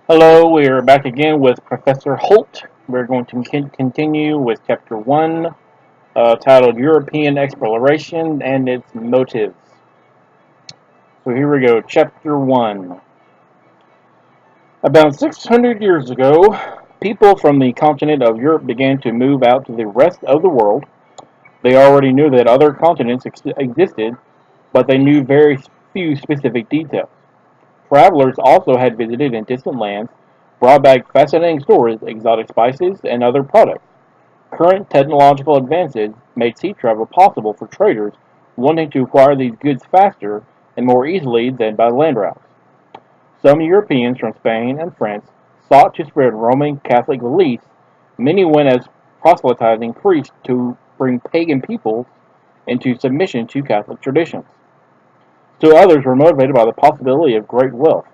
Hello, we are back again with Professor Holt. We're going to continue with Chapter 1, titled European Exploration and Its Motives. So here we go, Chapter 1. About 600 years ago, people from the continent of Europe began to move out to the rest of the world. They already knew that other continents existed, but they knew very few specific details. Travelers also had visited in distant lands, brought back fascinating stories, exotic spices, and other products. Current technological advances made sea travel possible for traders wanting to acquire these goods faster and more easily than by land routes. Some Europeans from Spain and France sought to spread Roman Catholic beliefs. Many went as proselytizing priests to bring pagan peoples into submission to Catholic traditions. Still others were motivated by the possibility of great wealth.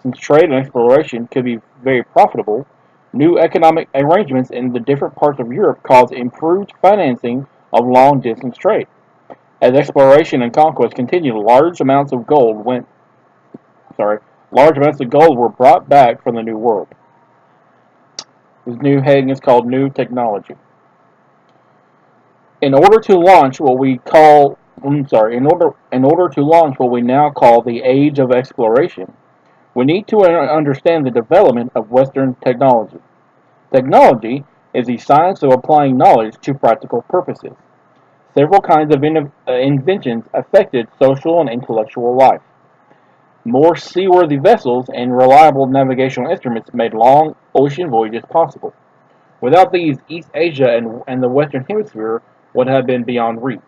Since trade and exploration could be very profitable, new economic arrangements in the different parts of Europe caused improved financing of long-distance trade. As exploration and conquest continued, large amounts of gold were brought back from the New World. This new heading is called New Technology. In order to launch what we call, in order to launch what we now call the Age of Exploration, we need to understand the development of Western technology. Technology is the science of applying knowledge to practical purposes. Several kinds of inventions affected social and intellectual life. More seaworthy vessels and reliable navigational instruments made long ocean voyages possible. Without these, East Asia and the Western Hemisphere would have been beyond reach.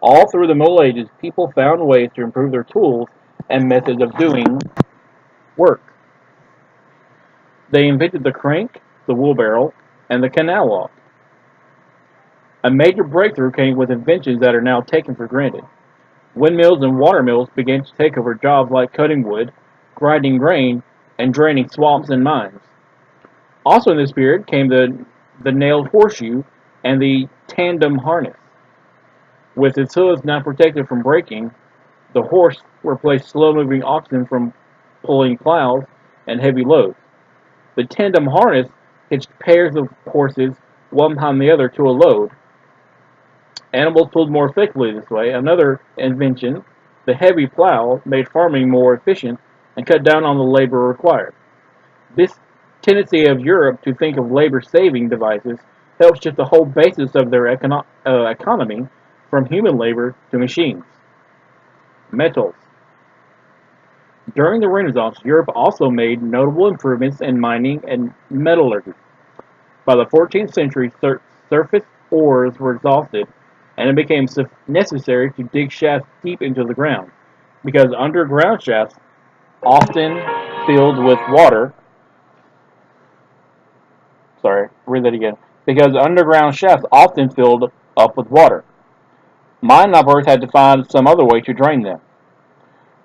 All through the Middle Ages, people found ways to improve their tools and methods of doing work. They invented the crank, the wheelbarrow, and the canal log. A major breakthrough came with inventions that are now taken for granted. Windmills and water mills began to take over jobs like cutting wood, grinding grain, and draining swamps and mines. Also in this period came the nailed horseshoe and the tandem harness. With its hooves now protected from breaking, the horse replaced slow-moving oxen from pulling plows and heavy loads. The tandem harness hitched pairs of horses one behind the other to a load. Animals pulled more effectively this way. Another invention, the heavy plow, made farming more efficient and cut down on the labor required. This tendency of Europe to think of labor-saving devices helped shift the whole basis of their economy from human labor to machines. Metals. During the Renaissance, Europe also made notable improvements in mining and metallurgy. By the 14th century, surface ores were exhausted, and it became necessary to dig shafts deep into the ground, because underground shafts, often filled with water, read that again, because underground shafts often filled up with water. Mine operators had to find some other way to drain them.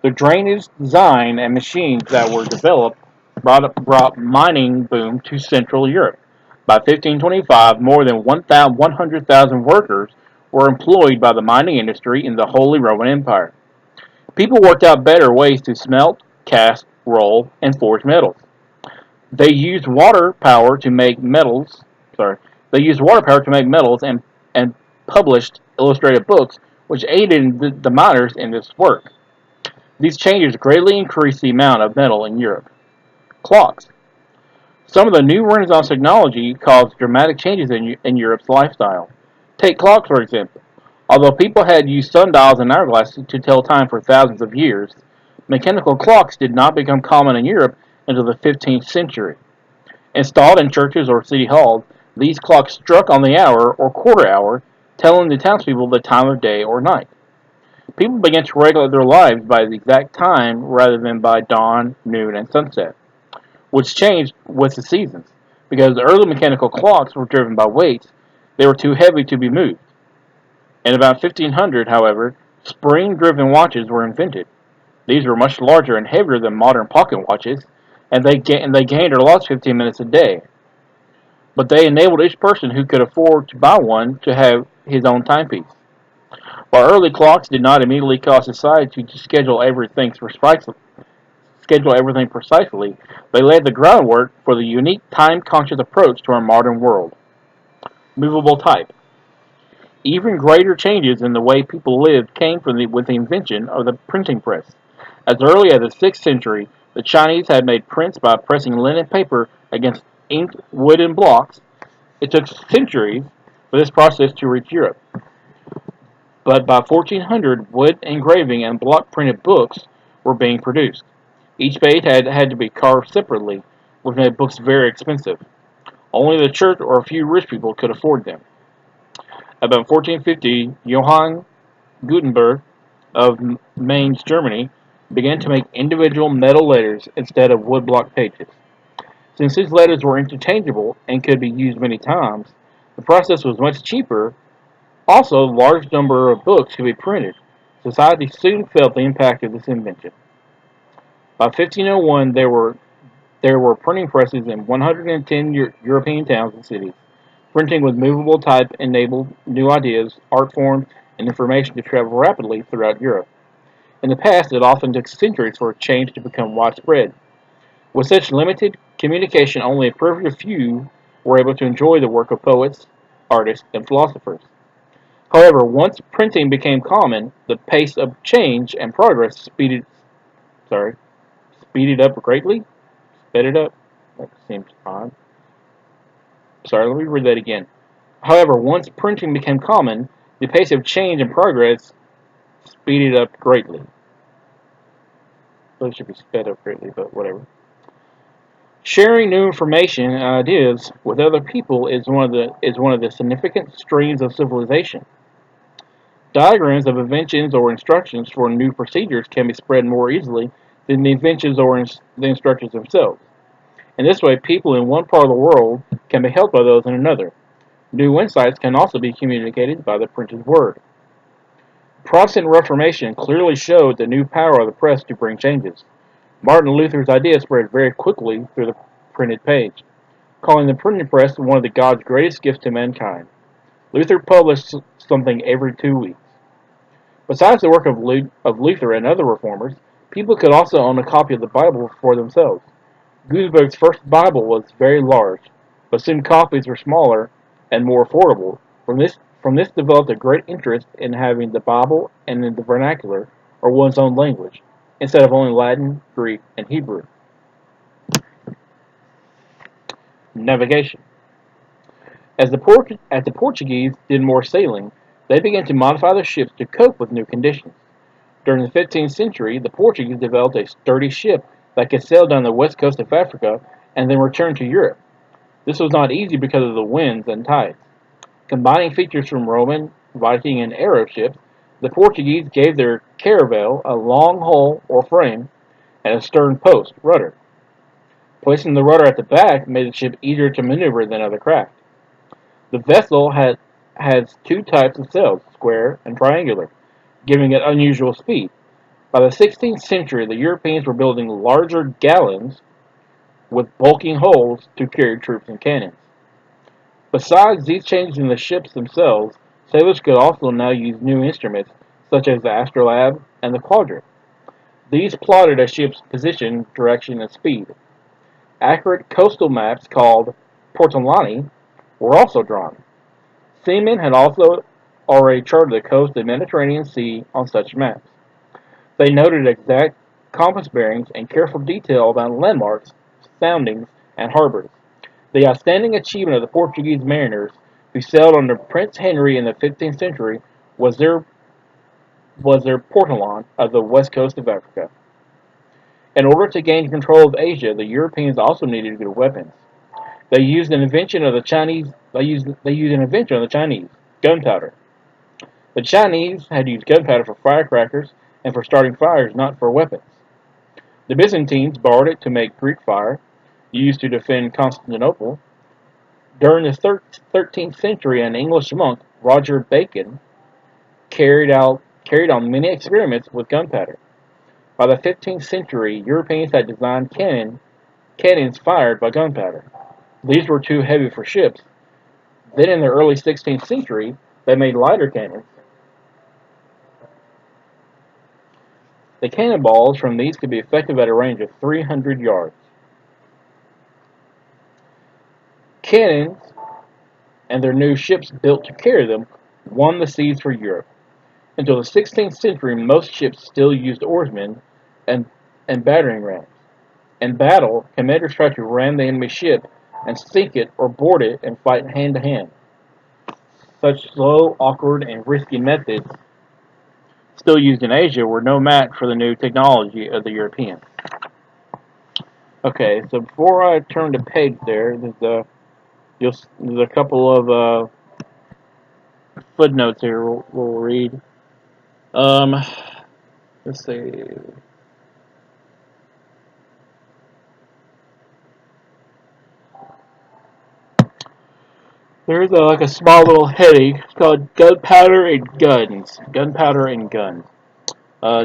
The drainage design and machines that were developed brought mining boom to Central Europe. By 1525, more than 100,000 workers were employed by the mining industry in the Holy Roman Empire. People worked out better ways to smelt, cast, roll, and forge metals. They used water power to make metals. Sorry, they used water power to make metals and published illustrated books, which aided the miners in this work. These changes greatly increased the amount of metal in Europe. Clocks. Some of the new Renaissance technology caused dramatic changes in Europe's lifestyle. Take clocks, for example. Although people had used sundials and hourglasses to tell time for thousands of years, mechanical clocks did not become common in Europe until the 15th century. Installed in churches or city halls, these clocks struck on the hour or quarter hour, telling the townspeople the time of day or night. People began to regulate their lives by the exact time rather than by dawn, noon, and sunset, which changed with the seasons. Because the early mechanical clocks were driven by weights, they were too heavy to be moved. In about 1500, however, spring-driven watches were invented. These were much larger and heavier than modern pocket watches, and they gained or lost 15 minutes a day. But they enabled each person who could afford to buy one to have his own timepiece. While early clocks did not immediately cause society to schedule everything schedule everything precisely, they laid the groundwork for the unique time-conscious approach to our modern world. Movable type. Even greater changes in the way people lived came with the invention of the printing press. As early as the 6th century, the Chinese had made prints by pressing linen paper against inked wooden blocks. It took centuries for this process to reach Europe, but by 1400, wood engraving and block printed books were being produced. Each page had to be carved separately, which made books very expensive. Only the church or a few rich people could afford them. About 1450, Johann Gutenberg of Mainz, Germany, began to make individual metal letters instead of woodblock pages. Since these letters were interchangeable and could be used many times, the process was much cheaper. Also, a large number of books could be printed. Society soon felt the impact of this invention. By 1501, there were printing presses in 110 European towns and cities. Printing with movable type enabled new ideas, art forms, and information to travel rapidly throughout Europe. In the past, it often took centuries for a change to become widespread. With such limited communication, only a privileged few were able to enjoy the work of poets, artists, and philosophers. However, once printing became common, the pace of change and progress speeded up greatly. Sped it up. That seems odd. Sorry, let me read that again. However, once printing became common, the pace of change and progress speeded up greatly. So it should be sped up greatly, but whatever. Sharing new information and ideas with other people is one of the significant streams of civilization. Diagrams of inventions or instructions for new procedures can be spread more easily than the inventions or the instructions themselves. In this way, people in one part of the world can be helped by those in another. New insights can also be communicated by the printed word. The Protestant Reformation clearly showed the new power of the press to bring changes. Martin Luther's ideas spread very quickly through the printed page, calling the printing press one of God's greatest gifts to mankind. Luther published something every 2 weeks. Besides the work of Luther and other reformers, people could also own a copy of the Bible for themselves. Gutenberg's first Bible was very large, but soon copies were smaller and more affordable. From this developed a great interest in having the Bible and in the vernacular, or one's own language, instead of only Latin, Greek, and Hebrew. Navigation. As the Portuguese did more sailing, they began to modify their ships to cope with new conditions. During the 15th century, the Portuguese developed a sturdy ship that could sail down the west coast of Africa and then return to Europe. This was not easy because of the winds and tides. Combining features from Roman, Viking, and Arab ships, the Portuguese gave their caravel a long hull or frame and a stern post rudder. Placing the rudder at the back made the ship easier to maneuver than other craft. The vessel has two types of sails, square and triangular, giving it unusual speed. By the 16th century, the Europeans were building larger galleons with bulking hulls to carry troops and cannons. Besides these changes in the ships themselves, sailors could also now use new instruments such as the astrolabe and the quadrant. These plotted a ship's position, direction, and speed. Accurate coastal maps called portolani were also drawn. Seamen had also already charted the coast of the Mediterranean Sea on such maps. They noted exact compass bearings and careful detail about landmarks, soundings, and harbors. The outstanding achievement of the Portuguese mariners who sailed under Prince Henry in the 15th century was their portolan of the west coast of Africa. In order to gain control of Asia, the Europeans also needed good weapons. They used an invention of the Chinese. They used an invention of the Chinese, gunpowder. The Chinese had used gunpowder for firecrackers and for starting fires, not for weapons. The Byzantines borrowed it to make Greek fire, used to defend Constantinople. During the 13th century, an English monk, Roger Bacon, carried on many experiments with gunpowder. By the 15th century, Europeans had designed cannons fired by gunpowder. These were too heavy for ships. Then, in the early 16th century, they made lighter cannons. The cannonballs from these could be effective at a range of 300 yards. Cannons and their new ships built to carry them won the seas for Europe. Until the 16th century, most ships still used oarsmen and, and battering rams. In battle, commanders tried to ram the enemy ship and sink it or board it and fight hand to hand. Such slow, awkward, and risky methods, still used in Asia, were no match for the new technology of the Europeans. Okay, so before I turn the page there's a couple of footnotes here we'll read. Um, let's see. There's like a small little heading. It's called Gunpowder and Guns. Gunpowder and Guns.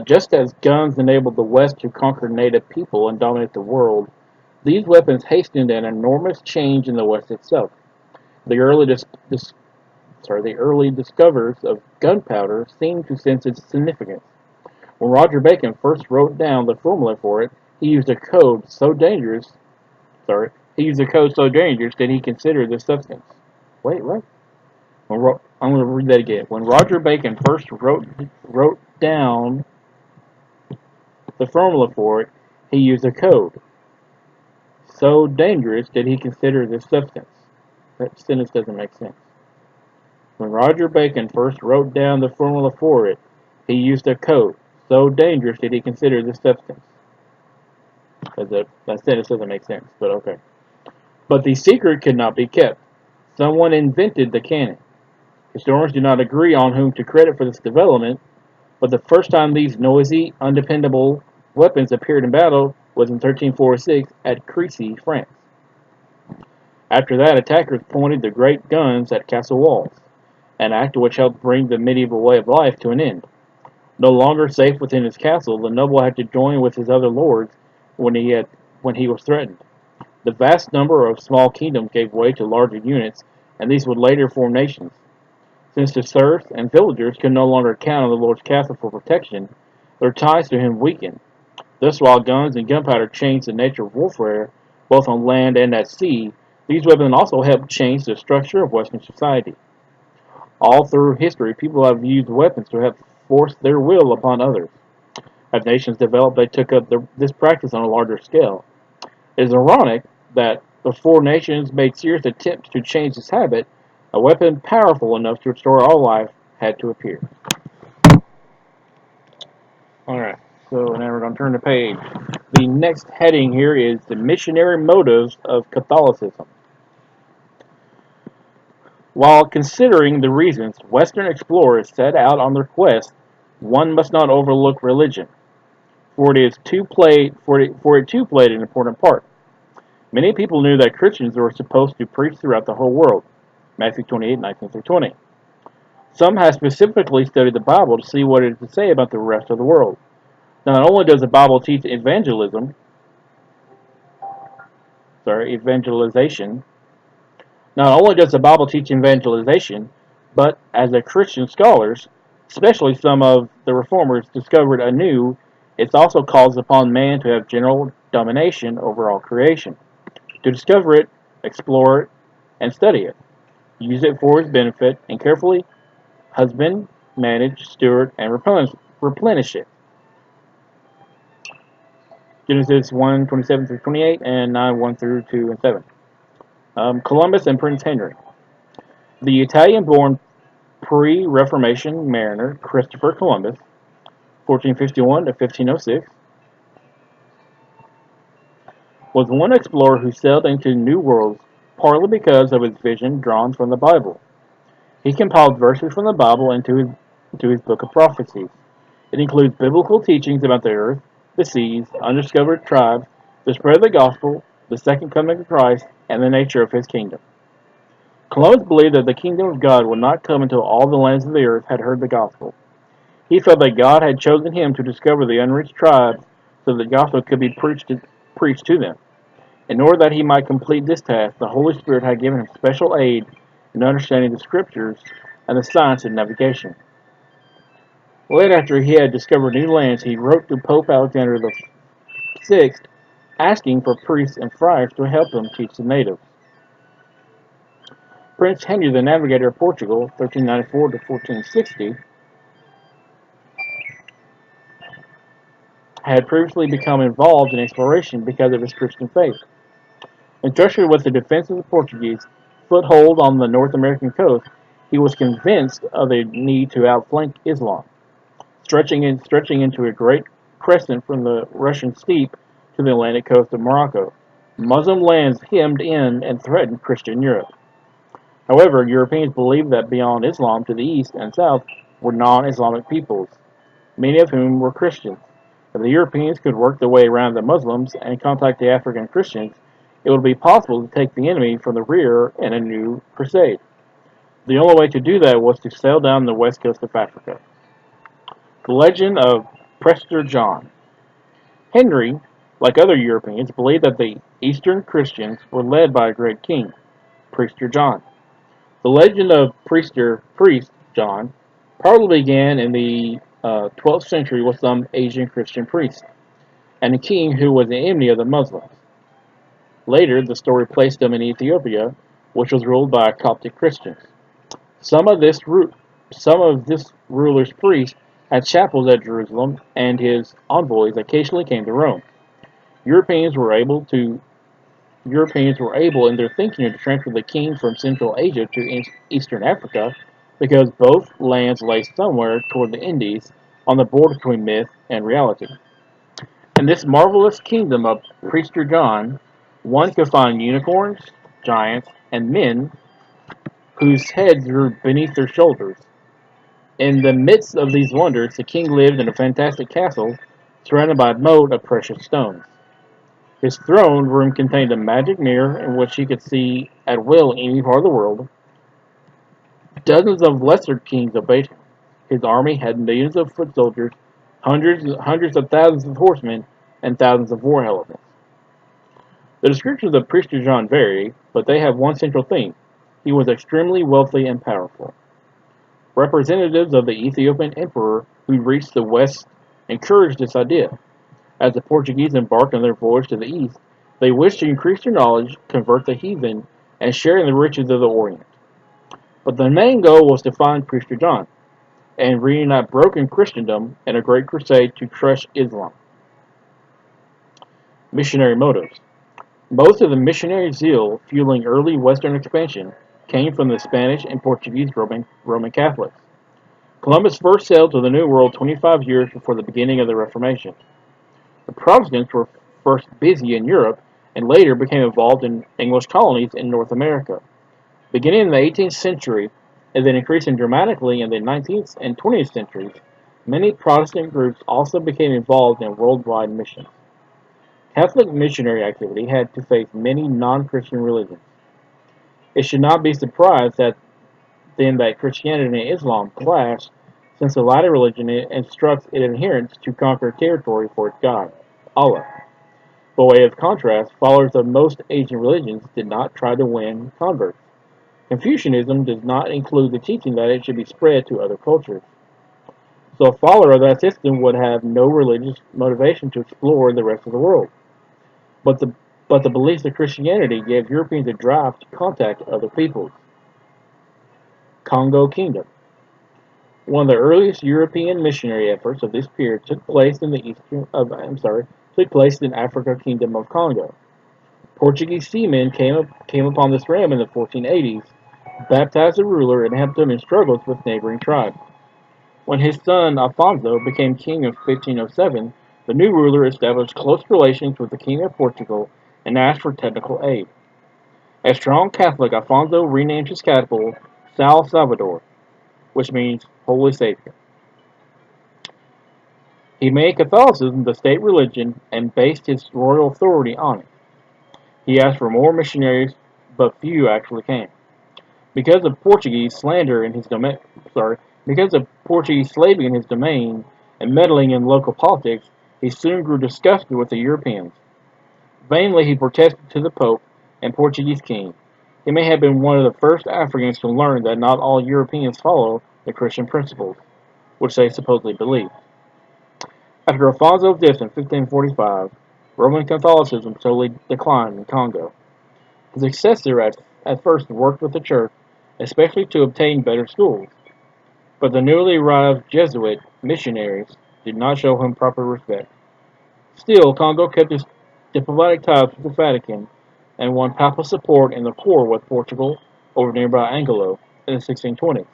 Just as guns enabled the West to conquer native people and dominate the world, these weapons hastened an enormous change in the West itself. The early the early discoverers of gunpowder seemed to sense its significance. When Roger Bacon first wrote down the formula for it, he used a code so dangerous. He used a code so dangerous that he considered the substance. Wait, what? I'm going to read that again. When Roger Bacon first wrote down the formula for it, he used a code so dangerous that he considered the substance. That sentence doesn't make sense. When Roger Bacon first wrote down the formula for it, he used a code so dangerous that he considered the substance. That sentence doesn't make sense, but okay. But the secret could not be kept. Someone invented the cannon. Historians do not agree on whom to credit for this development, but the first time these noisy, undependable weapons appeared in battle was in 1346 at Crécy, France. After that, attackers pointed the great guns at castle walls, an act which helped bring the medieval way of life to an end. No longer safe within his castle, the noble had to join with his other lords when he was threatened. The vast number of small kingdoms gave way to larger units, and these would later form nations. Since the serfs and villagers could no longer count on the lord's castle for protection, their ties to him weakened. Thus, while guns and gunpowder changed the nature of warfare, both on land and at sea, these weapons also helped change the structure of Western society. All through history, people have used weapons to help force their will upon others. As nations developed, they took up this practice on a larger scale. It is ironic that before nations made serious attempts to change this habit, a weapon powerful enough to restore all life had to appear. Alright, so now we're going to turn the page. The next heading here is the missionary motives of Catholicism. While considering the reasons Western explorers set out on their quest, one must not overlook religion, for it too played an important part. Many people knew that Christians were supposed to preach throughout the whole world. Matthew 28:19-20. Some have specifically studied the Bible to see what it is to say about the rest of the world. Not only does the Bible teach evangelization, not only does the Bible teach evangelization, but as the Christian scholars, especially some of the reformers, discovered anew, it also calls upon man to have general domination over all creation, to discover it, explore it, and study it, use it for his benefit, and carefully husband, manage, steward, and replenish it. Genesis 1:27-28 and 9:1 through 2 and 7. Columbus and Prince Henry. The Italian-born pre-Reformation mariner Christopher Columbus, 1451 to 1506, was one explorer who sailed into new worlds partly because of his vision drawn from the Bible. He compiled verses from the Bible into his book of prophecies. It includes biblical teachings about the earth, the seas, undiscovered tribes, the spread of the gospel, the second coming of Christ, and the nature of his kingdom. Columbus believed that the kingdom of God would not come until all the lands of the earth had heard the gospel. He felt that God had chosen him to discover the unreached tribes so that the gospel could be preached to them. In order that he might complete this task, the Holy Spirit had given him special aid in understanding the scriptures and the science of navigation. Later, after he had discovered new lands, he wrote to Pope Alexander VI asking for priests and friars to help him teach the natives. Prince Henry, the Navigator of Portugal, 1394 to 1460, had previously become involved in exploration because of his Christian faith. Entrusted with the defense of the Portuguese foothold on the North American coast, he was convinced of the need to outflank Islam, stretching into a great crescent from the Russian steppe to the Atlantic coast of Morocco. Muslim lands hemmed in and threatened Christian Europe. However, Europeans believed that beyond Islam to the east and south were non-Islamic peoples, many of whom were Christians. If the Europeans could work their way around the Muslims and contact the African Christians, it would be possible to take the enemy from the rear in a new crusade. The only way to do that was to sail down the west coast of Africa. The legend of Prester John. Henry, like other Europeans, believed that the Eastern Christians were led by a great king, Prester John. The legend of Priest John probably began in the 12th century with some Asian Christian priest and a king who was the enemy of the Muslims. Later, the story placed him in Ethiopia, which was ruled by Coptic Christians. Some of this ruler's priests had chapels at Jerusalem, and his envoys occasionally came to Rome. Europeans were able to Europeans were able in their thinking to transfer the king from Central Asia to Eastern Africa because both lands lay somewhere toward the Indies on the border between myth and reality. In this marvelous kingdom of Prester John, one could find unicorns, giants, and men whose heads grew beneath their shoulders. In the midst of these wonders, the king lived in a fantastic castle surrounded by a moat of precious stones. His throne room contained a magic mirror in which he could see at will any part of the world. Dozens of lesser kings obeyed him. His army had millions of foot soldiers, hundreds of thousands of horsemen, and thousands of war elephants. The descriptions of Prester John vary, but they have one central theme. He was extremely wealthy and powerful. Representatives of the Ethiopian emperor who reached the west encouraged this idea. As the Portuguese embarked on their voyage to the east, they wished to increase their knowledge, convert the heathen, and share in the riches of the Orient. But the main goal was to find Prester John and reunite broken Christendom in a great crusade to crush Islam. Missionary motives. Most of the missionary zeal fueling early Western expansion came from the Spanish and Portuguese Roman Catholics. Columbus first sailed to the New World 25 years before the beginning of the Reformation. The Protestants were first busy in Europe and later became involved in English colonies in North America. Beginning in the 18th century and then increasing dramatically in the 19th and 20th centuries, many Protestant groups also became involved in worldwide missions. Catholic missionary activity had to face many non-Christian religions. It should not be surprised that Christianity and Islam clashed, since the latter religion instructs its adherents to conquer territory for its God, Allah. By way of contrast, followers of most Asian religions did not try to win converts. Confucianism does not include the teaching that it should be spread to other cultures. So a follower of that system would have no religious motivation to explore the rest of the world. But the beliefs of Christianity gave Europeans a drive to contact other peoples. Congo Kingdom. One of the earliest European missionary efforts of this period took place in Africa Kingdom of Congo. Portuguese seamen came upon this realm in the 1480s, baptized the ruler, and helped him in struggles with neighboring tribes. When his son Alfonso became king of 1507, the new ruler established close relations with the king of Portugal and asked for technical aid. A strong Catholic, Alfonso renamed his capital São Salvador, which means Holy Savior. He made Catholicism the state religion and based his royal authority on it. He asked for more missionaries, but few actually came. Because of Portuguese slander in his domain, because of Portuguese slavery in his domain and meddling in local politics, he soon grew disgusted with the Europeans. Vainly he protested to the Pope and Portuguese king. He may have been one of the first Africans to learn that not all Europeans follow the Christian principles. which they supposedly believed. After Alfonso's death in 1545, Roman Catholicism slowly declined in Congo. His successor at first worked with the church, especially to obtain better schools, but the newly arrived Jesuit missionaries did not show him proper respect. Still, Congo kept its diplomatic ties with the Vatican and won papal support in the war with Portugal over nearby Angola in the 1620s.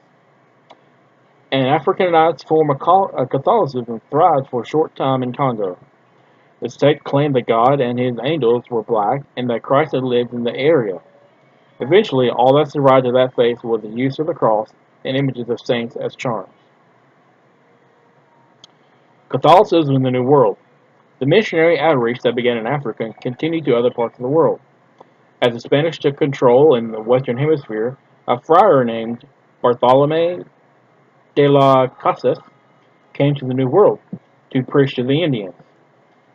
An Africanized form of Catholicism thrived for a short time in Congo. The state claimed that God and his angels were black and that Christ had lived in the area. Eventually, all that survived of that faith was the use of the cross and images of saints as charms. Catholicism in the New World. The missionary outreach that began in Africa continued to other parts of the world. As the Spanish took control in the Western Hemisphere, a friar named Bartolome de las Casas came to the New World to preach to the Indians.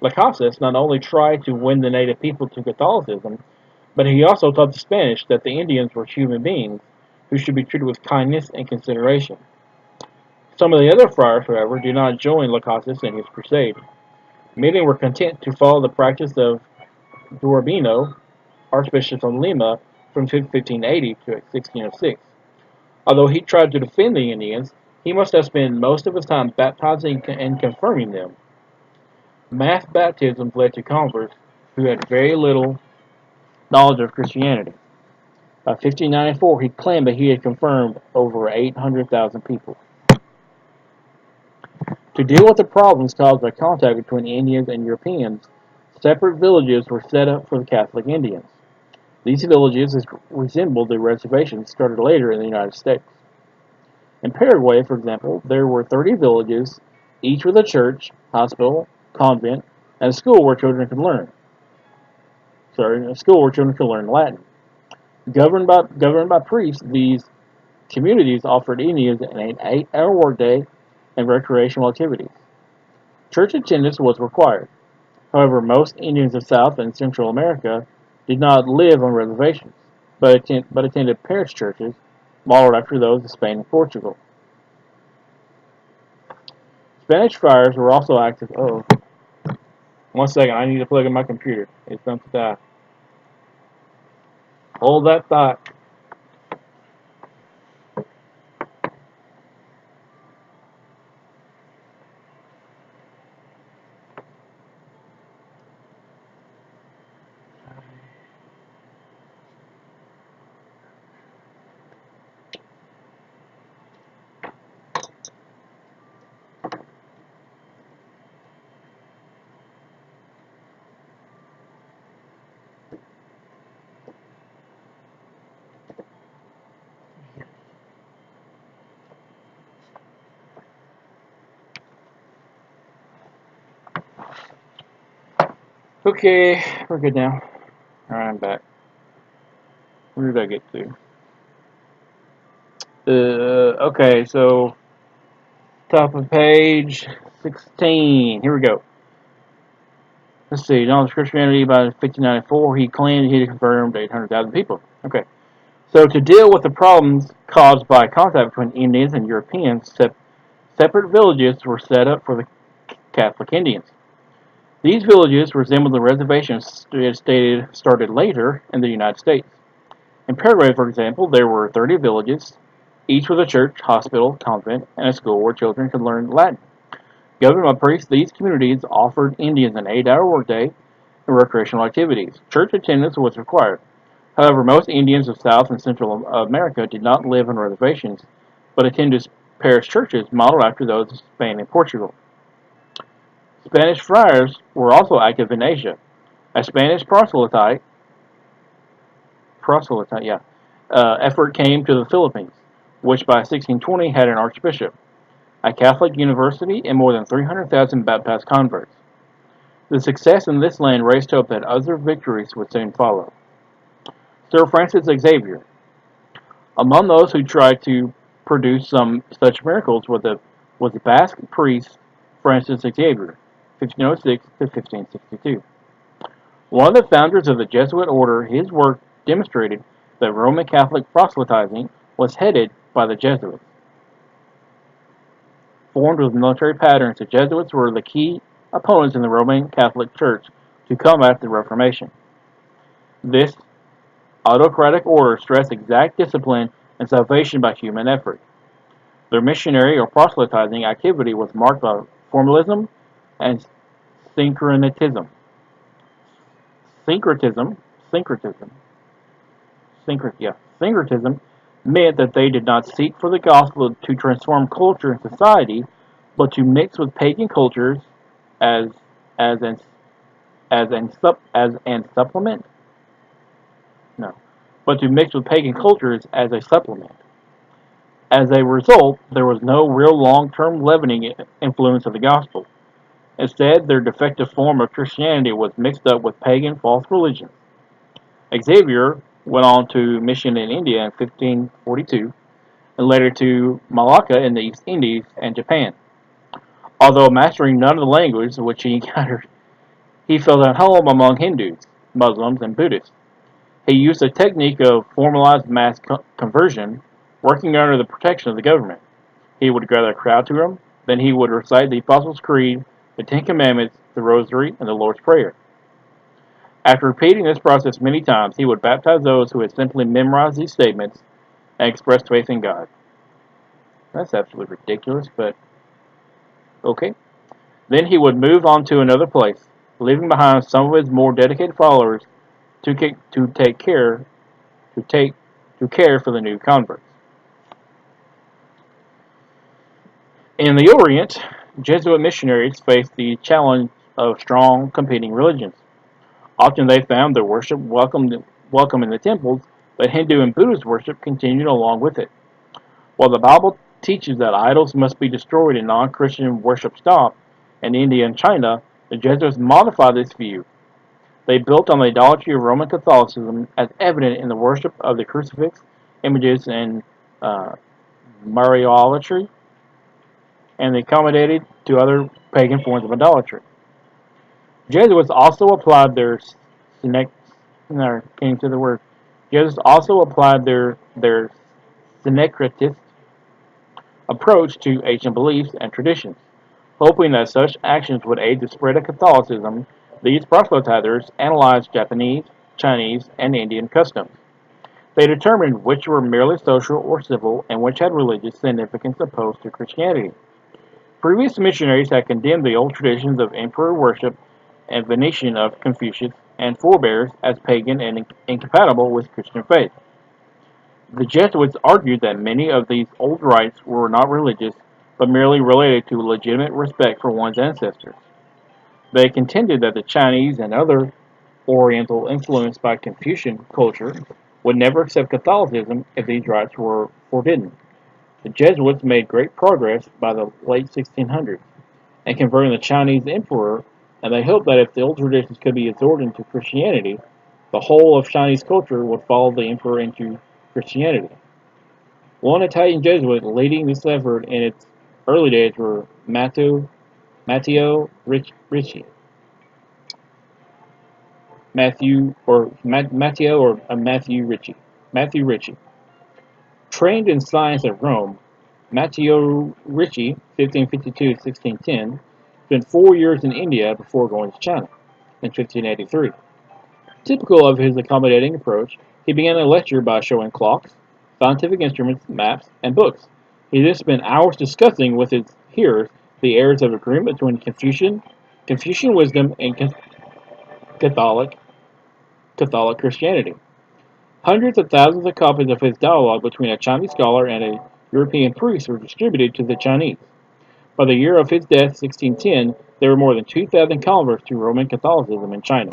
Las Casas not only tried to win the native people to Catholicism, but he also taught the Spanish that the Indians were human beings who should be treated with kindness and consideration. Some of the other friars, however, did not join Las Casas in his crusade. Many were content to follow the practice of Durbino, Archbishop of Lima, from 1580 to 1606. Although he tried to defend the Indians, he must have spent most of his time baptizing and confirming them. Mass baptisms led to converts who had very little knowledge of Christianity. By 1594, he claimed that he had confirmed over 800,000 people. To deal with the problems caused by contact between Indians and Europeans, separate villages were set up for the Catholic Indians. These villages resembled the reservations started later in the United States. In Paraguay, for example, there were 30 villages, each with a church, hospital, convent, and a school where children could learn. A school where children could learn Latin. Governed by priests, these communities offered Indians an 8-hour workday and recreational activities. Church attendance was required. However, most Indians of South and Central America did not live on reservations, but attended parish churches modeled after those of Spain and Portugal. Spanish friars were also active. Oh, 1 second, I need to plug in my computer. It's going to die. Hold that thought. Okay, we're good now. Alright, I'm back. Where did I get to? Okay, so top of page 16. Here we go. Let's see. Knowledge of Christianity by 1594, he claimed he had confirmed 800,000 people. Okay. So to deal with the problems caused by contact between Indians and Europeans, separate villages were set up for the Catholic Indians. These villages resembled the reservations stated started later in the United States. In Paraguay, for example, there were 30 villages, each with a church, hospital, convent, and a school where children could learn Latin. Governed by priests, these communities offered Indians an 8-hour workday and recreational activities. Church attendance was required. However, most Indians of South and Central America did not live on reservations, but attended parish churches modeled after those of Spain and Portugal. Spanish friars were also active in Asia. A Spanish effort came to the Philippines, which by 1620 had an archbishop, a Catholic university, and more than 300,000 baptized converts. The success in this land raised hope that other victories would soon follow. Sir Francis Xavier. Among those who tried to produce some such miracles was the Basque priest Francis Xavier, 1506 to 1562. One of the founders of the Jesuit order, his work demonstrated that Roman Catholic proselytizing was headed by the Jesuits. formed with military patterns, the Jesuits were the key opponents in the Roman Catholic Church to combat the Reformation. This autocratic order stressed exact discipline and salvation by human effort. Their missionary or proselytizing activity was marked by formalism and syncretism. Syncretism, syncretism, syncretism meant that they did not seek for the gospel to transform culture and society, but to mix with pagan cultures as as an as an supplement. No, but to mix with pagan cultures as a supplement. As a result, there was no real long-term leavening influence of the gospel. Instead, their defective form of Christianity was mixed up with pagan false religions. Xavier went on to mission in India in 1542 and later to Malacca in the East Indies and Japan. Although mastering none of the language which he encountered, he felt at home among Hindus, Muslims, and Buddhists. He used a technique of formalized mass conversion, working under the protection of the government. He would gather a crowd to him, then he would recite the Apostles' Creed, the Ten Commandments, the Rosary, and the Lord's Prayer. After repeating this process many times, he would baptize those who had simply memorized these statements and expressed faith in God. That's absolutely ridiculous, but okay. Then he would move on to another place, leaving behind some of his more dedicated followers to take care to take to care for the new converts. In the Orient, Jesuit missionaries faced the challenge of strong competing religions. Often they found their worship welcome in the temples, but Hindu and Buddhist worship continued along with it. While the Bible teaches that idols must be destroyed and non-Christian worship stop, in India and China, the Jesuits modified this view. They built on the idolatry of Roman Catholicism as evident in the worship of the crucifix, images, and uh, Mariolatry, and they accommodated to other pagan forms of idolatry. Jesuits also applied their synec- no, came to the word. Jesuits also applied their syncretist approach to ancient beliefs and traditions. Hoping that such actions would aid the spread of Catholicism, these proselytizers analyzed Japanese, Chinese, and Indian customs. They determined which were merely social or civil and which had religious significance opposed to Christianity. Previous missionaries had condemned the old traditions of emperor worship and veneration of Confucius and forebears as pagan and incompatible with Christian faith. The Jesuits argued that many of these old rites were not religious, but merely related to legitimate respect for one's ancestors. They contended that the Chinese and other Oriental influenced by Confucian culture would never accept Catholicism if these rites were forbidden. The Jesuits made great progress by the late 1600s in converting the Chinese emperor, and they hoped that if the old traditions could be absorbed into Christianity, the whole of Chinese culture would follow the emperor into Christianity. One Italian Jesuit leading this effort in its early days were Ricci. Matthew Ricci. Matthew Ricci. Trained in science at Rome, Matteo Ricci, 1552-1610, spent 4 years in India before going to China in 1583. Typical of his accommodating approach, he began a lecture by showing clocks, scientific instruments, maps, and books. He then spent hours discussing with his hearers the errors of agreement between Confucian wisdom, and Catholic, Catholic Christianity. Hundreds of thousands of copies of his dialogue between a Chinese scholar and a European priest were distributed to the Chinese. By the year of his death, 1610, there were more than 2,000 converts to Roman Catholicism in China.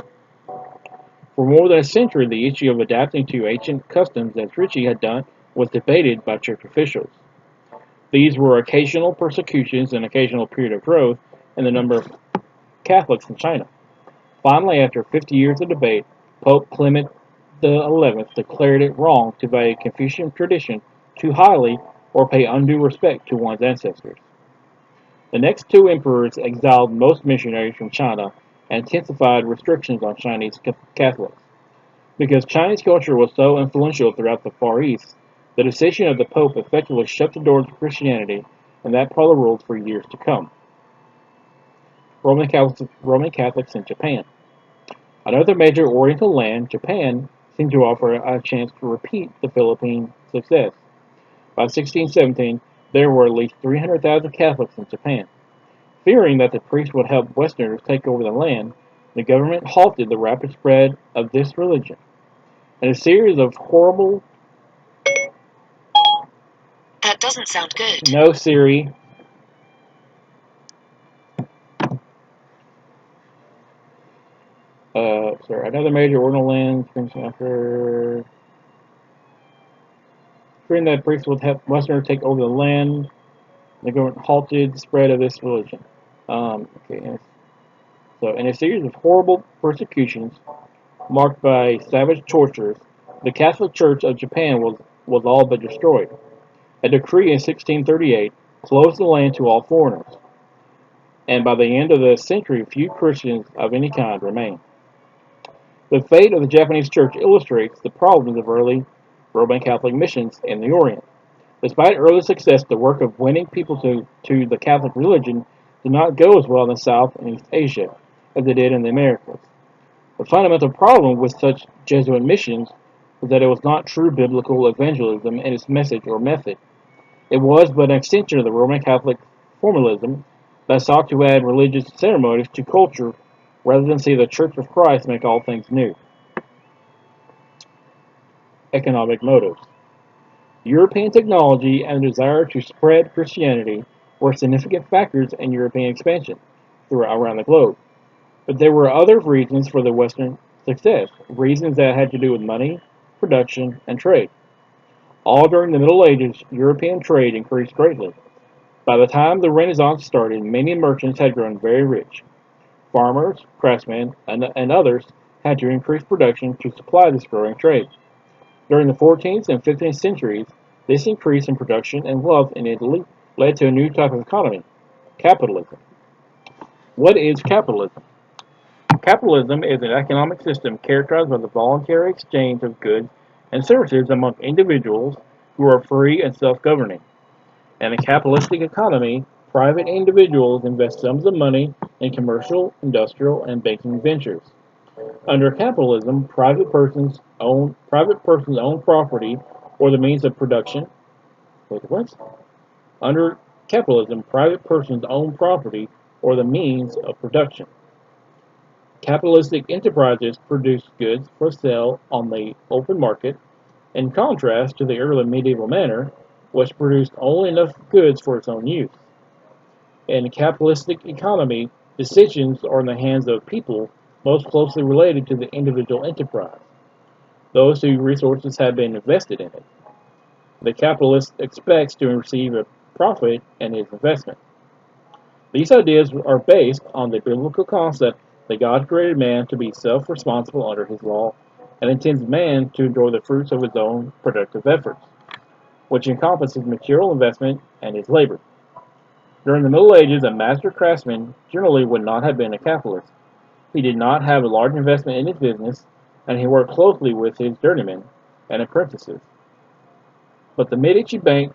For more than a century, the issue of adapting to ancient customs, as Ritchie had done, was debated by church officials. These were occasional persecutions and occasional period of growth in the number of Catholics in China. Finally, after 50 years of debate, Pope Clement XI declared it wrong to value Confucian tradition too highly or pay undue respect to one's ancestors. The next two emperors exiled most missionaries from China and intensified restrictions on Chinese Catholics. Because Chinese culture was so influential throughout the Far East, the decision of the Pope effectively shut the door to Christianity and that part of the world for years to come. Roman Catholics in Japan. Another major Oriental land, Japan seemed to offer a chance to repeat the Philippine success. By 1617, there were at least 300,000 Catholics in Japan. Fearing that the priests would help Westerners take over the land, the government halted the rapid spread of this religion. In a series of horrible... That doesn't sound good. No, Siri. Another major Oriental land, after fearing that priests would help Westerners take over the land, the government halted the spread of this religion. In a series of horrible persecutions marked by savage tortures, the Catholic Church of Japan was all but destroyed. A decree in 1638 closed the land to all foreigners, and by the end of the century, few Christians of any kind remained. The fate of the Japanese Church illustrates the problems of early Roman Catholic missions in the Orient. Despite early success, the work of winning people to the Catholic religion did not go as well in South and East Asia as it did in the Americas. The fundamental problem with such Jesuit missions was that it was not true biblical evangelism in its message or method. It was but an extension of the Roman Catholic formalism that sought to add religious ceremonies to culture rather than see the Church of Christ make all things new. Economic motives. European technology and the desire to spread Christianity were significant factors in European expansion around the globe. But there were other reasons for the Western success, reasons that had to do with money, production, and trade. All during the Middle Ages, European trade increased greatly. By the time the Renaissance started, many merchants had grown very rich. Farmers, craftsmen, and others had to increase production to supply this growing trade. During the 14th and 15th centuries, this increase in production and wealth in Italy led to a new type of economy, capitalism. What is capitalism? Capitalism is an economic system characterized by the voluntary exchange of goods and services among individuals who are free and self-governing. In a capitalistic economy, private individuals invest sums of money in commercial, industrial, and banking ventures. Under capitalism, private persons own property or the means of production. Wait, what? Under capitalism, private persons own property or the means of production. Capitalistic enterprises produce goods for sale on the open market, in contrast to the early medieval manner, which produced only enough goods for its own use. In a capitalistic economy, decisions are in the hands of people most closely related to the individual enterprise, those whose resources have been invested in it. The capitalist expects to receive a profit in his investment. These ideas are based on the biblical concept that God created man to be self-responsible under his law and intends man to enjoy the fruits of his own productive efforts, which encompasses material investment and his labor. During the Middle Ages, a master craftsman generally would not have been a capitalist. He did not have a large investment in his business, and he worked closely with his journeymen and apprentices. But the Medici Bank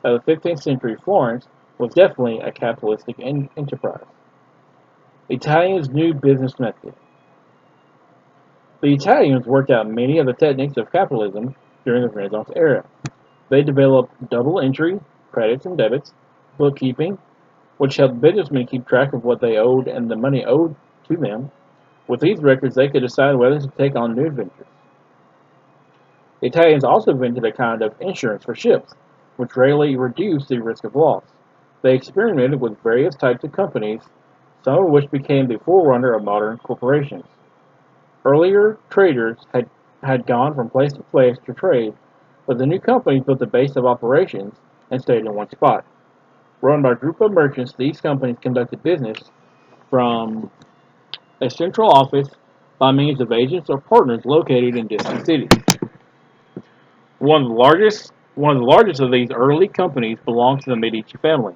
of the 15th century Florence was definitely a capitalistic enterprise. Italians' new business method. The Italians worked out many of the techniques of capitalism during the Renaissance era. They developed double entry, credits and debits, bookkeeping, which helped businessmen keep track of what they owed and the money owed to them. With these records, they could decide whether to take on new ventures. The Italians also invented a kind of insurance for ships, which greatly reduced the risk of loss. They experimented with various types of companies, some of which became the forerunner of modern corporations. Earlier traders had gone from place to place to trade, but the new companies built a base of operations and stayed in one spot. Run by a group of merchants, these companies conducted business from a central office by means of agents or partners located in distant cities. One of the largest of these early companies belonged to the Medici family.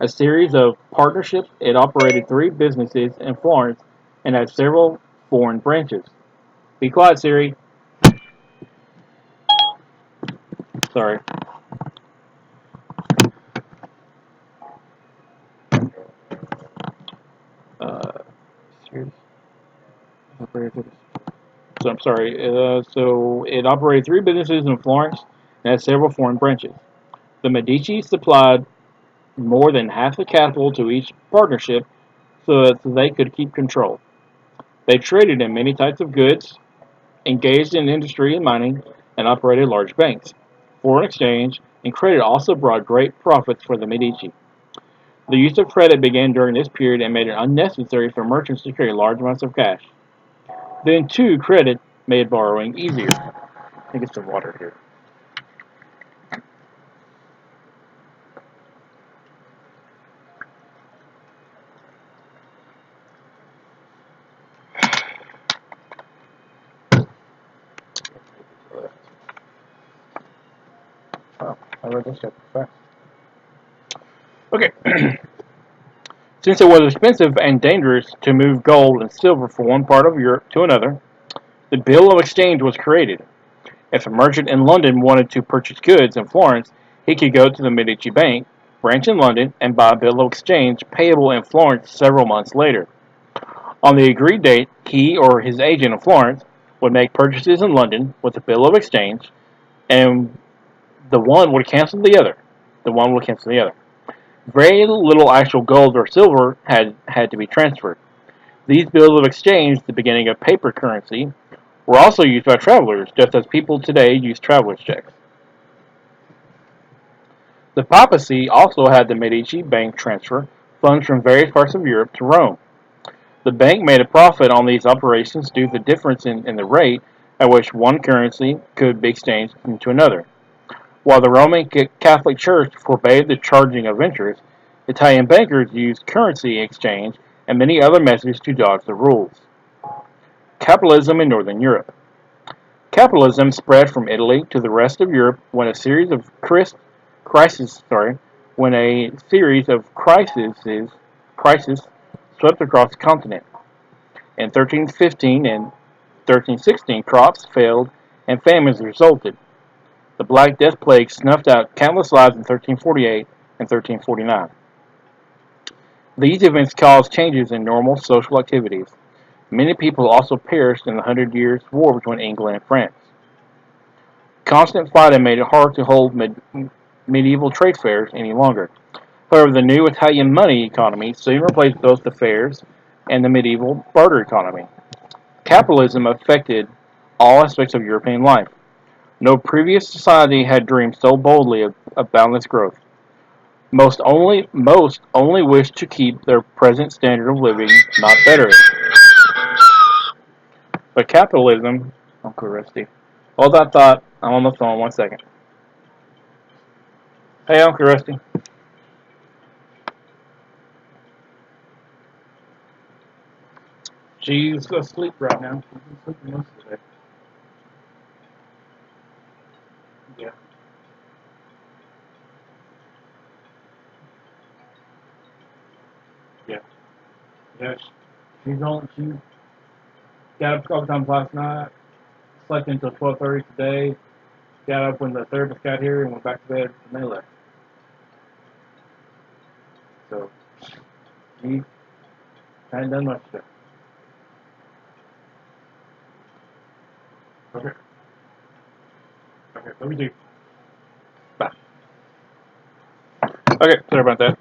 A series of partnerships, it operated three businesses in Florence and had several foreign branches. Be quiet, Siri. Sorry. So I'm sorry. So it operated three businesses in Florence and had several foreign branches. The Medici supplied more than half the capital to each partnership so that they could keep control. They traded in many types of goods, engaged in industry and mining, and operated large banks. Foreign exchange and credit also brought great profits for the Medici. The use of credit began during this period and made it unnecessary for merchants to carry large amounts of cash. Then, too, credit made borrowing easier. I think it's some water here. Oh, I read this chapter fast. Okay. Since it was expensive and dangerous to move gold and silver from one part of Europe to another, the bill of exchange was created. If a merchant in London wanted to purchase goods in Florence, he could go to the Medici Bank branch in London and buy a bill of exchange payable in Florence several months later. On the agreed date, he or his agent in Florence would make purchases in London with a bill of exchange, and the one would cancel the other. The one would cancel the other. Very little actual gold or silver had to be transferred. These bills of exchange, the beginning of paper currency, were also used by travelers, just as people today use traveler's checks. The papacy also had the Medici Bank transfer funds from various parts of Europe to Rome. The bank made a profit on these operations due to the difference in the rate at which one currency could be exchanged into another. While the Roman Catholic Church forbade the charging of interest, Italian bankers used currency exchange and many other methods to dodge the rules. Capitalism in Northern Europe. Capitalism spread from Italy to the rest of Europe when a series of crises swept across the continent. In 1315 and 1316, crops failed and famines resulted. The Black Death plague snuffed out countless lives in 1348 and 1349. These events caused changes in normal social activities. Many people also perished in the Hundred Years' War between England and France. Constant fighting made it hard to hold medieval trade fairs any longer. However, the new Italian money economy soon replaced both the fairs and the medieval barter economy. Capitalism affected all aspects of European life. No previous society had dreamed so boldly of boundless growth. Most only wished to keep their present standard of living, not better it. But capitalism, Uncle Rusty. Hold that thought. I'm on the phone. 1 second. Hey, Uncle Rusty. She's asleep right now. She's been sleeping most of the day. Yeah, yeah, yeah. She got up a couple times last night. Slept until 12:30 today. Got up when the therapist got here and went back to bed when they left. So she hadn't done much today. Okay, okay, let me do. Bye. Okay, sorry about that.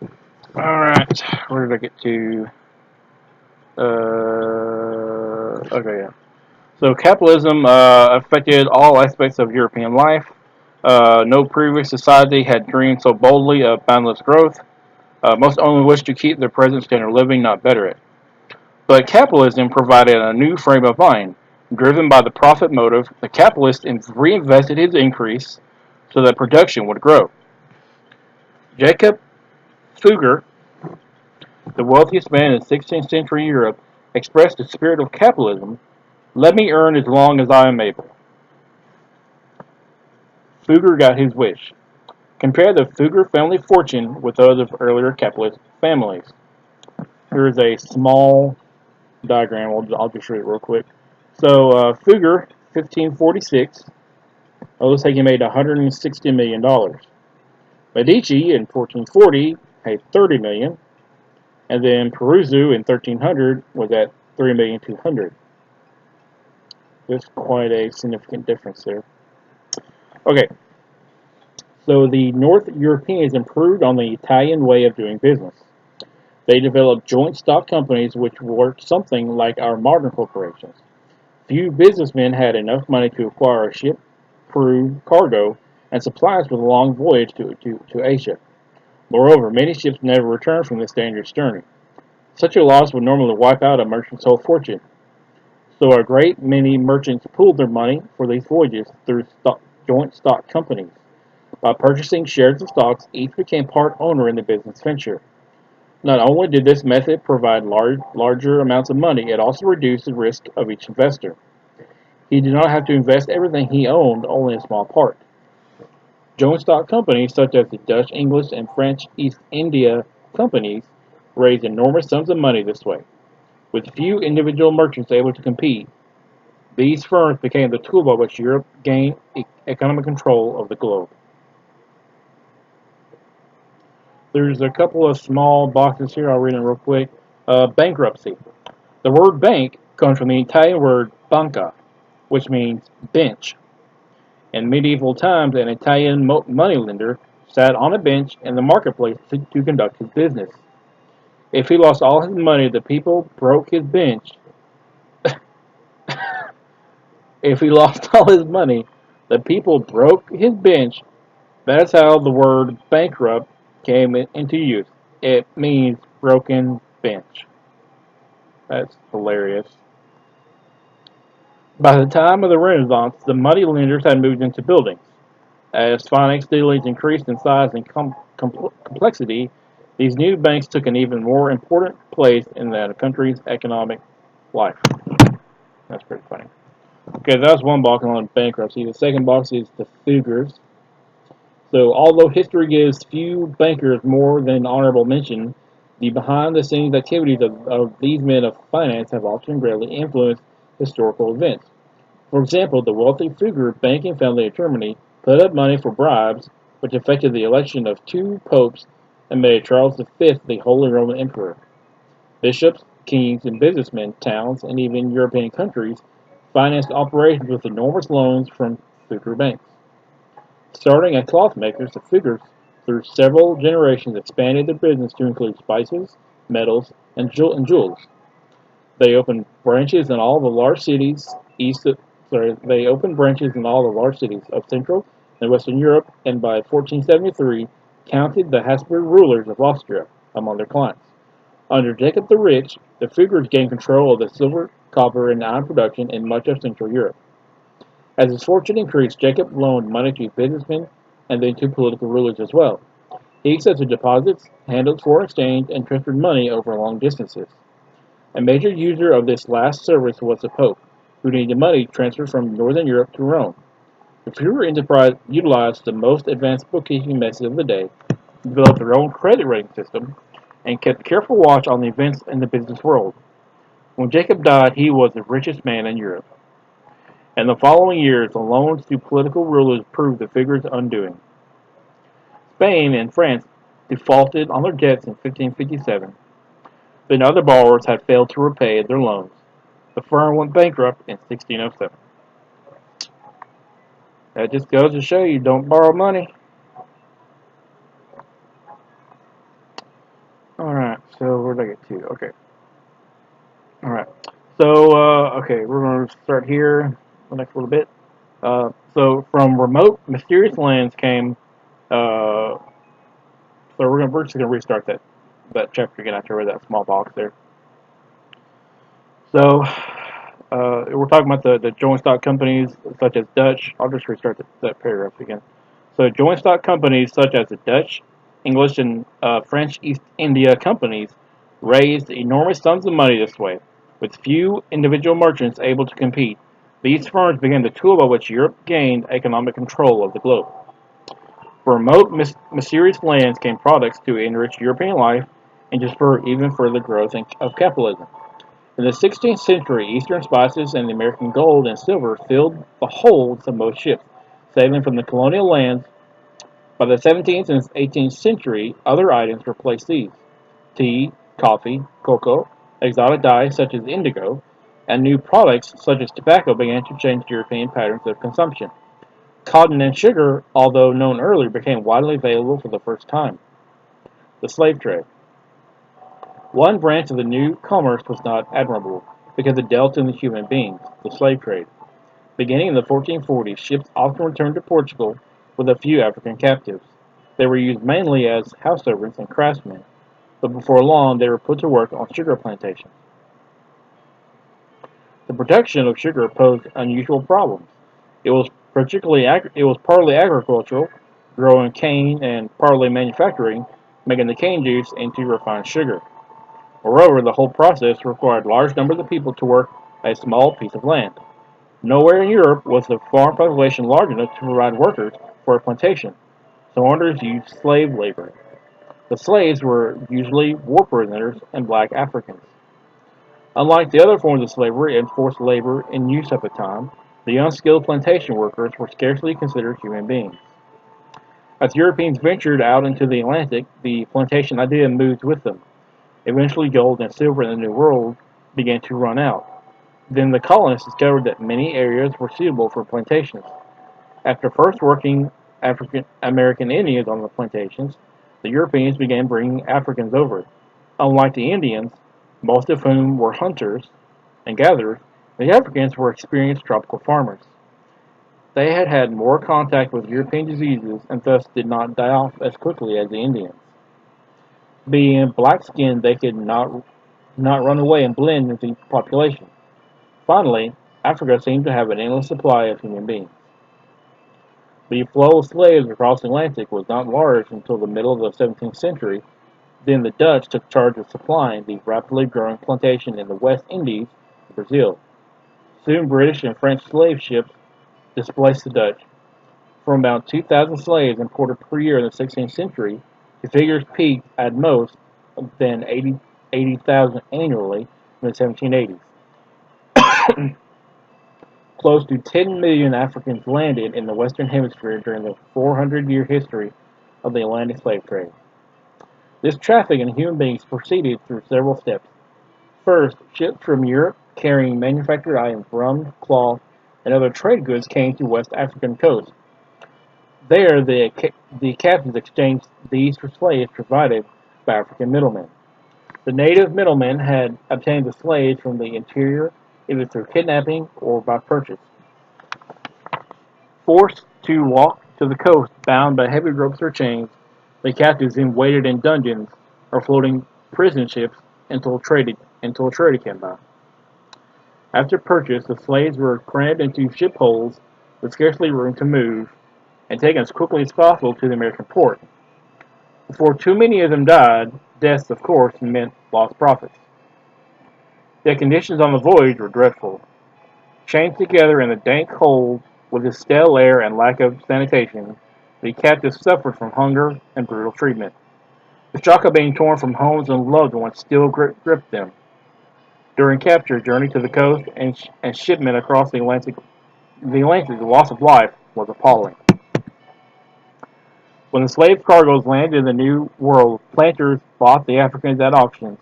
All right, where did I get to? Okay, yeah. So capitalism affected all aspects of European life. No previous society had dreamed so boldly of boundless growth. Most only wished to keep their present standard of living, not better it. But capitalism provided a new frame of mind. Driven by the profit motive, the capitalist reinvested his increase so that production would grow. Jacob Fugger, the wealthiest man in 16th century Europe, expressed the spirit of capitalism. Let me earn as long as I am able. Fugger got his wish. Compare the Fugger family fortune with those of earlier capitalist families. Here is a small diagram. I'll just read it real quick. So Fugger, 1546, it looks like he made $160 million. Medici in 1440 paid $30 million, and then Peruzzu in 1300 was at 3,200,000. There's quite a significant difference there. Okay, so the North Europeans improved on the Italian way of doing business. They developed joint stock companies which worked something like our modern corporations. Few businessmen had enough money to acquire a ship, crew, cargo, and supplies for the long voyage to Asia. Moreover, many ships never returned from this dangerous journey. Such a loss would normally wipe out a merchant's whole fortune. So a great many merchants pooled their money for these voyages through joint stock companies. By purchasing shares of stocks, each became part owner in the business venture. Not only did this method provide larger amounts of money, it also reduced the risk of each investor. He did not have to invest everything he owned, only a small part. Joint stock companies such as the Dutch, English, and French East India Companies raised enormous sums of money this way. With few individual merchants able to compete, these firms became the tool by which Europe gained economic control of the globe. There's a couple of small boxes here. I'll read them real quick. Bankruptcy. The word bank comes from the Italian word banca, which means bench. In medieval times, an Italian moneylender sat on a bench in the marketplace to conduct his business. If he lost all his money, the people broke his bench. If he lost all his money, the people broke his bench. That's how the word bankrupt came into use. It means broken bench. That's hilarious. By the time of the Renaissance, the moneylenders had moved into buildings. As finance dealings increased in size and complexity, these new banks took an even more important place in the country's economic life. That's pretty funny. Okay, that was one box on bankruptcy. The second box is the Fuggers. So, although history gives few bankers more than honorable mention, the behind-the-scenes activities of these men of finance have often greatly influenced historical events. For example, the wealthy Fugger banking family of Germany put up money for bribes, which affected the election of two popes and made Charles V the Holy Roman Emperor. Bishops, kings, and businessmen, towns, and even European countries financed operations with enormous loans from Fugger banks. Starting as cloth makers, the Fuggers, through several generations, expanded their business to include spices, metals, and jewels. They opened branches in all the large cities they opened branches in all the large cities of Central and Western Europe, and by 1473 counted the Habsburg rulers of Austria among their clients. Under Jacob the Rich, the Fuggers gained control of the silver, copper, and iron production in much of Central Europe. As his fortune increased, Jacob loaned money to businessmen and then to political rulers as well. He accepted deposits, handled foreign exchange, and transferred money over long distances. A major user of this last service was the Pope, who needed money transferred from Northern Europe to Rome. The Fuhrer enterprise utilized the most advanced bookkeeping methods of the day, developed their own credit rating system, and kept careful watch on the events in the business world. When Jacob died, he was the richest man in Europe. In the following years, the loans to political rulers proved the Fugger's undoing. Spain and France defaulted on their debts in 1557. Then other borrowers had failed to repay their loans. The firm went bankrupt in 1607. That just goes to show you don't borrow money. Alright, so where did I get to? Okay. Alright. So, okay, we're going to start here the next little bit. So, from remote, mysterious lands came. So, we're just going to restart that chapter again after I read that small box there. So, we're talking about the joint stock companies such as Dutch. I'll just restart that paragraph again. So, joint stock companies such as the Dutch, English, and French East India Companies raised enormous sums of money this way, with few individual merchants able to compete. These firms became the tool by which Europe gained economic control of the globe. From remote, mysterious lands came products to enrich European life and to spur even further growth of capitalism. In the 16th century, Eastern spices and the American gold and silver filled the holds of most ships sailing from the colonial lands. By the 17th and 18th century, other items replaced these: tea, coffee, cocoa, Exotic dyes such as indigo and new products such as tobacco began to change European patterns of consumption. Cotton and sugar, although known earlier, became widely available for the first time. The slave trade. One branch of the new commerce was not admirable because it dealt in the human beings, the slave trade. Beginning in the 1440s, ships often returned to Portugal with a few African captives. They were used mainly as house servants and craftsmen, but before long they were put to work on sugar plantations. The production of sugar posed unusual problems. It was partly agricultural, growing cane, and partly manufacturing, making the cane juice into refined sugar. Moreover, the whole process required large numbers of people to work a small piece of land. Nowhere in Europe was the farm population large enough to provide workers for a plantation, so owners used slave labor. The slaves were usually war prisoners and black Africans. Unlike the other forms of slavery and forced labor in use at the time, the unskilled plantation workers were scarcely considered human beings. As Europeans ventured out into the Atlantic, the plantation idea moved with them. Eventually, gold and silver in the New World began to run out. Then the colonists discovered that many areas were suitable for plantations. After first working African American Indians on the plantations, the Europeans began bringing Africans over. Unlike the Indians, most of whom were hunters and gatherers, the Africans were experienced tropical farmers. They had had more contact with European diseases and thus did not die off as quickly as the Indians. Being black-skinned, they could not run away and blend into the population. Finally, Africa seemed to have an endless supply of human beings. The flow of slaves across the Atlantic was not large until the middle of the 17th century. Then the Dutch took charge of supplying the rapidly growing plantation in the West Indies to Brazil. Soon British and French slave ships displaced the Dutch. From about 2,000 slaves imported per year in the 16th century, the figures peaked at most than 80,000 annually in the 1780s. Close to 10 million Africans landed in the Western Hemisphere during the 400-year history of the Atlantic slave trade. This traffic in human beings proceeded through several steps. First, ships from Europe carrying manufactured items, rum, cloth, and other trade goods came to West African coast. There, the captains exchanged these for slaves provided by African middlemen. The native middlemen had obtained the slaves from the interior either through kidnapping or by purchase. Forced to walk to the coast bound by heavy ropes or chains, the captives then waited in dungeons or floating prison ships until a trader came by. After purchase, the slaves were crammed into ship holds with scarcely room to move and taken as quickly as possible to the American port. Before too many of them died, deaths, of course, meant lost profits. The conditions on the voyage were dreadful. Chained together in a dank hold with its stale air and lack of sanitation, the captives suffered from hunger and brutal treatment. The shock of being torn from homes and loved ones still gripped them. During capture, journey to the coast, and shipment across the loss of life was appalling. When the slave cargoes landed in the New World, planters bought the Africans at auctions.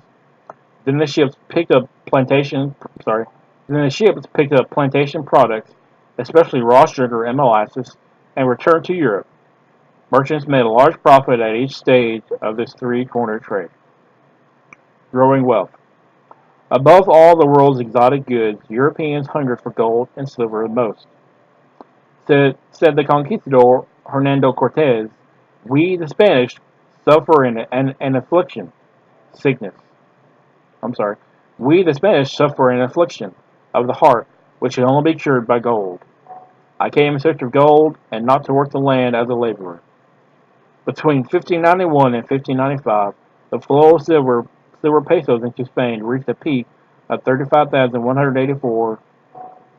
Then the ships picked up plantation. Sorry. Then the ships picked up plantation products, especially raw sugar and molasses, and returned to Europe. Merchants made a large profit at each stage of this three-cornered trade. Growing wealth. Above all the world's exotic goods, Europeans hungered for gold and silver the most. Said the conquistador Hernando Cortez, "We, the Spanish, suffer an affliction, sickness. I'm sorry. We, the Spanish, suffer an affliction of the heart, which can only be cured by gold. I came in search of gold, and not to work the land as a laborer." Between 1591 and 1595, the flow of silver pesos into Spain reached a peak of 35,184.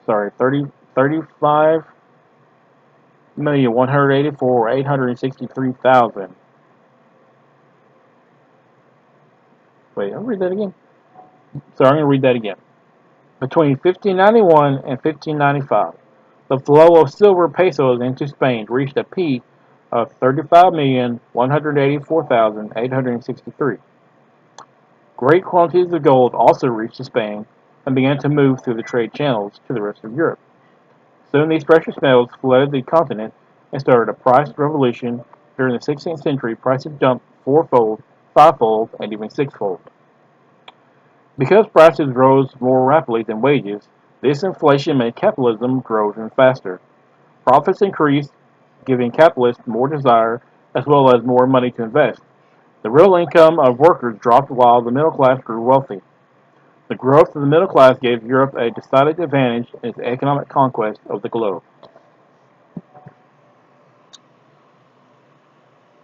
Sorry, 35,184,863,000. Wait, I'll read that again. Sorry, I'm going to read that again. Between 1591 and 1595, the flow of silver pesos into Spain reached a peak of 35,184,863. Great quantities of gold also reached Spain and began to move through the trade channels to the rest of Europe. Soon these precious metals flooded the continent and started a price revolution. During the 16th century, prices jumped fourfold, fivefold, and even sixfold. Because prices rose more rapidly than wages, this inflation made capitalism grow even faster. Profits increased, giving capitalists more desire as well as more money to invest. The real income of workers dropped while the middle class grew wealthy. The growth of the middle class gave Europe a decided advantage in its economic conquest of the globe.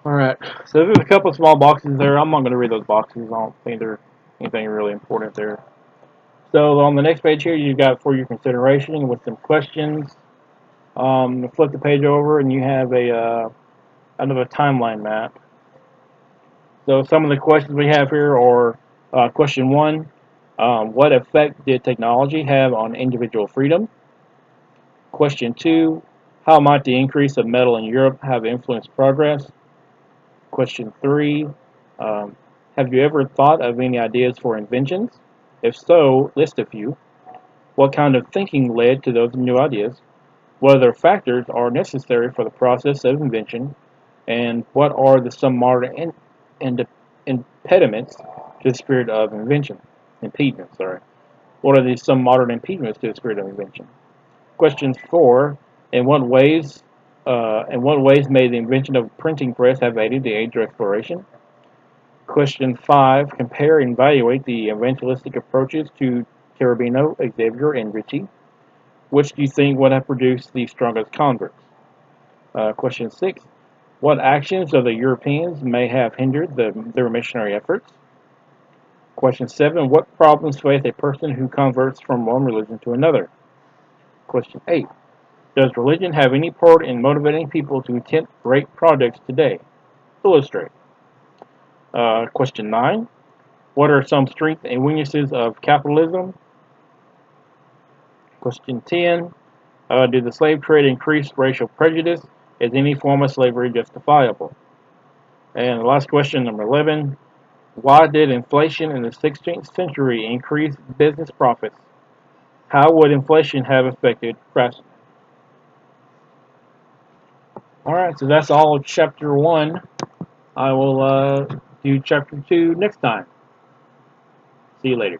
Alright, so there's a couple of small boxes there. I'm not going to read those boxes. I don't think there's anything really important there. So on the next page here, you've got for your consideration with some questions. Flip the page over and you have another timeline map. So some of the questions we have here are question one, what effect did technology have on individual freedom? Question two, how might the increase of metal in Europe have influenced progress? Question three, um, have you ever thought of any ideas for inventions? If so, list a few. What kind of thinking led to those new ideas? What other factors are necessary for the process of invention? And what are some modern impediments to the spirit of invention? Impediments, sorry. What are some modern impediments to the spirit of invention? Question four: In what ways may the invention of printing press have aided the age of exploration? Question five: Compare and evaluate the evangelistic approaches to Cherubino, Xavier, and Ritchie. Which do you think would have produced the strongest converts? Question six: What actions of the Europeans may have hindered their missionary efforts? Question seven: What problems face a person who converts from one religion to another? Question eight: Does religion have any part in motivating people to attempt great projects today? Illustrate. Question 9. What are some strengths and weaknesses of capitalism? Question 10. Did the slave trade increase racial prejudice? Is any form of slavery justifiable? And the last question, number 11. Why did inflation in the 16th century increase business profits? How would inflation have affected craftsmen? Alright, so that's all of chapter 1. I will do chapter 2 next time. See you later.